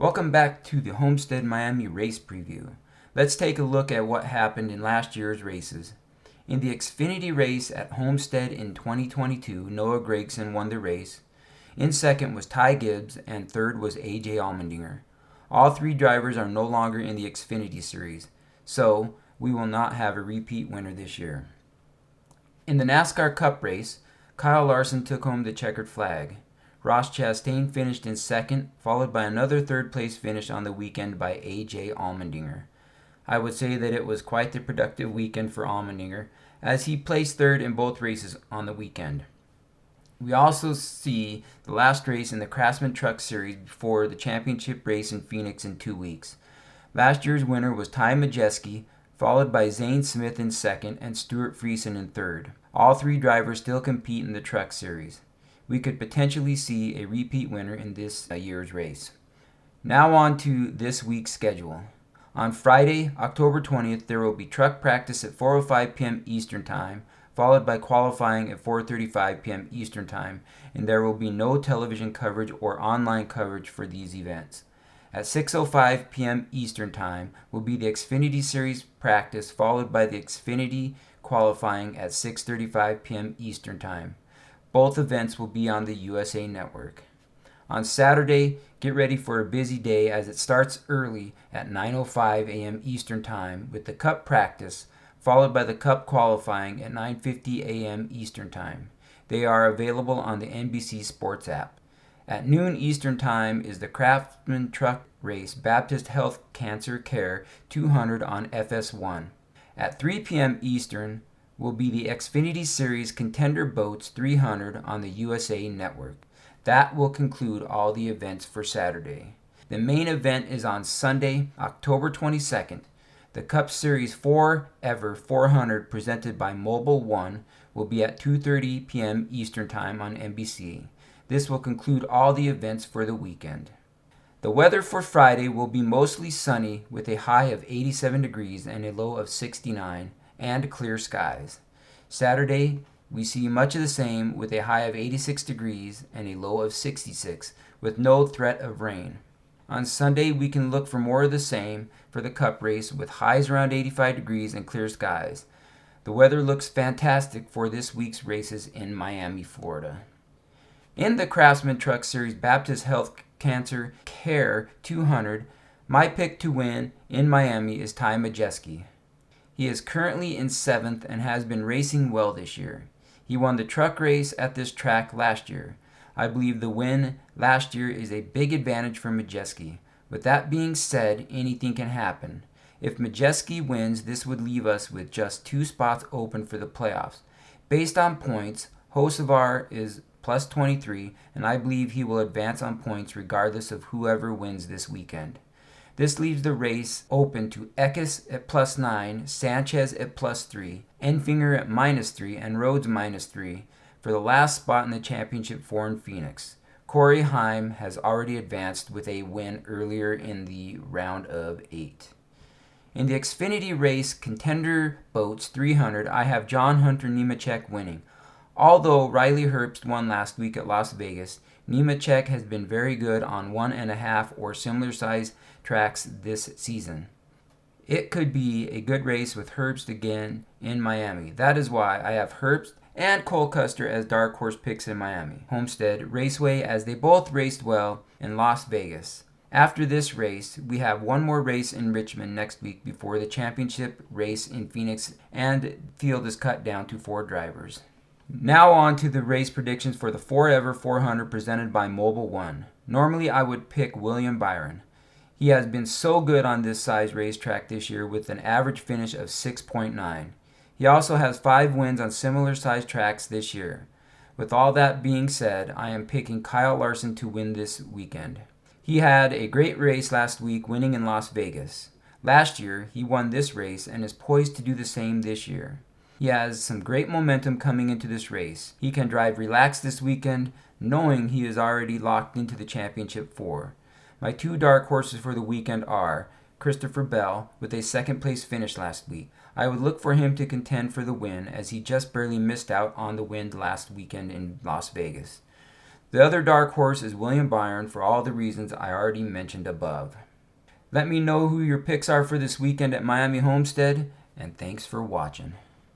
Welcome back to the Homestead Miami race preview. Let's take a look at what happened in last year's races. In the Xfinity race at Homestead in 2022, Noah Gragson won the race. In second was Ty Gibbs and third was AJ Allmendinger. All three drivers are no longer in the Xfinity series, so we will not have a repeat winner this year. In the NASCAR Cup race, Kyle Larson took home the checkered flag. Ross Chastain finished in second, followed by another third-place finish on the weekend by A.J. Allmendinger. I would say that it was quite the productive weekend for Allmendinger, as he placed third in both races on the weekend. We also see the last race in the Craftsman Truck Series before the championship race in Phoenix in 2 weeks. Last year's winner was Ty Majeski, followed by Zane Smith in second and Stuart Friesen in third. All three drivers still compete in the Truck Series. We could potentially see a repeat winner in this year's race. Now on to this week's schedule. On Friday, October 20th, there will be truck practice at 4:05 p.m. Eastern Time, followed by qualifying at 4:35 p.m. Eastern Time, and there will be no television coverage or online coverage for these events. At 6:05 p.m. Eastern Time will be the Xfinity Series practice, followed by the Xfinity qualifying at 6:35 p.m. Eastern Time. Both events will be on the USA Network. On Saturday, get ready for a busy day as it starts early at 9:05 a.m. Eastern Time with the Cup practice, followed by the Cup qualifying at 9:50 a.m. Eastern Time. They are available on the NBC Sports app. At noon Eastern Time is the Craftsman Truck Race Baptist Health Cancer Care 200 on FS1. At 3 p.m. Eastern will be the Xfinity Series Contender Boats 300 on the USA Network. That will conclude all the events for Saturday. The main event is on Sunday, October 22nd. The Cup Series 4 400 presented by Mobile One will be at 2:30 p.m. Eastern Time on NBC. This will conclude all the events for the weekend. The weather for Friday will be mostly sunny with a high of 87 degrees and a low of 69 and clear skies. Saturday, we see much of the same with a high of 86 degrees and a low of 66 with no threat of rain. On Sunday, we can look for more of the same for the Cup race with highs around 85 degrees and clear skies. The weather looks fantastic for this week's races in Miami, Florida. In the Craftsman Truck Series Baptist Health Cancer Care 200, my pick to win in Miami is Ty Majeski. He is currently in 7th and has been racing well this year. He won the truck race at this track last year. I believe the win last year is a big advantage for Majeski. With that being said, anything can happen. If Majeski wins, this would leave us with just 2 spots open for the playoffs. Based on points, Hocevar is plus 23, and I believe he will advance on points regardless of whoever wins this weekend. This leaves the race open to Eckes at plus 9, Sanchez at plus 3, Enfinger at minus 3, and Rhodes minus 3 for the last spot in the championship 4 in Phoenix. Corey Heim has already advanced with a win earlier in the round of 8. In the Xfinity race Contender Boats 300, I have John Hunter Nemechek winning. Although Riley Herbst won last week at Las Vegas, Nemechek has been very good on 1.5 or similar size tracks this season. It could be a good race with Herbst again in Miami. That is why I have Herbst and Cole Custer as dark horse picks in Miami Homestead Raceway, as they both raced well in Las Vegas. After this race, we have one more race in Richmond next week before the championship race in Phoenix, and field is cut down to 4 drivers. Now on to the race predictions for the 4x400 presented by Mobile One. Normally I would pick William Byron. He has been so good on this size racetrack this year with an average finish of 6.9. He also has 5 wins on similar size tracks this year. With all that being said, I am picking Kyle Larson to win this weekend. He had a great race last week, winning in Las Vegas. Last year, he won this race and is poised to do the same this year. He has some great momentum coming into this race. He can drive relaxed this weekend, knowing he is already locked into the championship 4. My 2 dark horses for the weekend are Christopher Bell, with a second-place finish last week. I would look for him to contend for the win, as he just barely missed out on the win last weekend in Las Vegas. The other dark horse is William Byron for all the reasons I already mentioned above. Let me know who your picks are for this weekend at Miami Homestead, and thanks for watching.